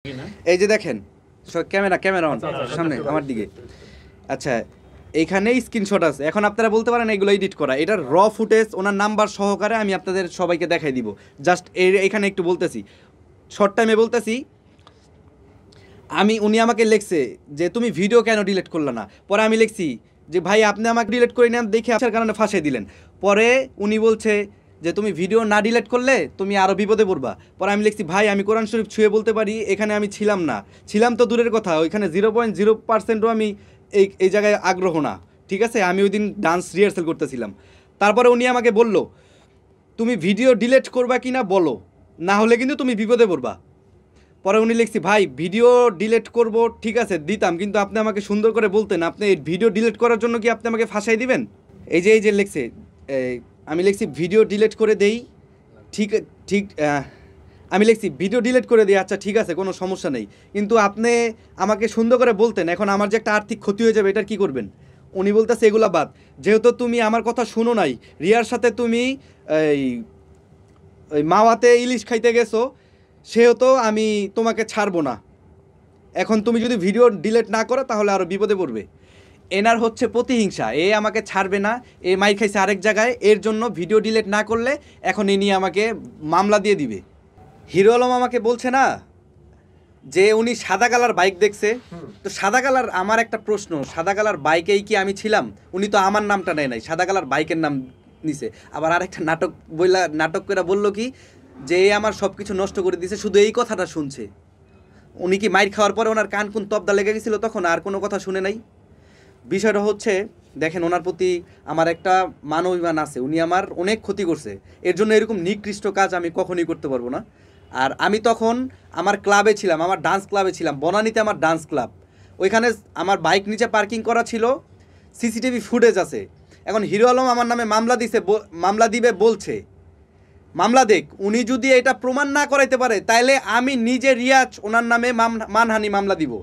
এই যে দেখেন ক্যামেরা অন সামনে আমার দিকে। আচ্ছা, এইখানে স্ক্রিনশট আছে। এখন আপনারা বলতে পারেন এগুলো এডিট করা, এটার র ফুটেজ ওনার নাম্বার সহকারে আমি আপনাদের সবাইকে দেখাই দিব। জাস্ট এখানে একটু বলতেছি, শর্ট টাইমে বলতেছি। উনি আমাকে লিখছে যে তুমি ভিডিও কেন ডিলিট করলে না। পরে আমি লিখছি যে ভাই আপনি আমাকে ডিলিট করে নেন দেখে আসার কারণে ফাঁসিয়ে দিলেন। পরে উনি বলছে যে তুমি ভিডিও না ডিলিট করলে তুমি আরও বিপদে পড়বা। পরে আমি লিখছি ভাই আমি কোরআন শরীফ ছুঁয়ে বলতে পারি এখানে আমি ছিলাম না, ছিলাম তো দূরের কথা, ওইখানে 0.0%ও আমি এই জায়গায় আগ্রহ না, ঠিক আছে। আমি ওই দিন ডান্স রিহার্সাল করতেছিলাম। তারপরে উনি আমাকে বলল তুমি ভিডিও ডিলিট করবা কি না বলো, না হলে কিন্তু তুমি বিপদে পড়বা। পরে উনি লিখছি ভাই ভিডিও ডিলিট করব ঠিক আছে দিতাম, কিন্তু আপনি আমাকে সুন্দর করে বলতেন আপনি ভিডিও ডিলিট করার জন্য কি আপনি আমাকে ফাঁসাই দিবেন। এই যে লিখছে, আমি লিখছি ভিডিও ডিলিট করে দেই, ঠিক ঠিক আমি লিখছি ভিডিও ডিলিট করে দিই, আচ্ছা ঠিক আছে কোনো সমস্যা নেই, কিন্তু আপনি আমাকে সুন্দর করে বলতেন এখন আমার যে একটা আর্থিক ক্ষতি হয়ে যাবে এটার কি করবেন। উনি বলতেছে এগুলা বাদ, যেহেতু তুমি আমার কথা শুনো নাই, রিয়ার সাথে তুমি ওই মাওয়াতে ইলিশ খাইতে গেছো, সেহেতু আমি তোমাকে ছাড়বো না। এখন তুমি যদি ভিডিও ডিলিট না করো তাহলে আরও বিপদে পড়বে। এনার হচ্ছে প্রতিহিংসা, এ আমাকে ছাড়বে না, এ মাইর খাইছে আরেক জায়গায়, এর জন্য ভিডিও ডিলিট না করলে এখন এ নিয়ে আমাকে মামলা দিয়ে দিবে। হিরো আলম আমাকে বলছে না যে উনি সাদা কালার বাইক দেখছে, তো সাদা কালার, আমার একটা প্রশ্ন, সাদা কালার বাইকেই কি আমি ছিলাম? উনি তো আমার নামটা নেয় নাই, সাদা কালার বাইকের নাম নিছে। আবার আরেকটা নাটক করে বললো কি যে আমার সব কিছু নষ্ট করে দিছে, শুধু এই কথাটা শুনছে। উনি কি মাইর খাওয়ার পরে ওনার কান কোন তবদা লেগে গেছিলো তখন আর কোনো কথা শুনে নাই। বিষয়টা হচ্ছে দেখেন ওনার প্রতি আমার একটা মান অভিমান আছে, উনি আমার অনেক ক্ষতি করছে, এর জন্য এরকম নিকৃষ্ট কাজ আমি কখনোই করতে পারবো না। আর আমি তখন আমার ক্লাবে ছিলাম, আমার ডান্স ক্লাবে ছিলাম, বনানীতে আমার ডান্স ক্লাব, ওইখানে আমার বাইক নিচে পার্কিং করা ছিল, সিসিটিভি ফুটেজ আছে। এখন হিরো আলম আমার নামে মামলা দিবে বলছে, মামলা দেখ, উনি যদি এটা প্রমাণ না করাইতে পারে তাহলে আমি নিজে রিয়াজ ওনার নামে মানহানি মামলা দিব।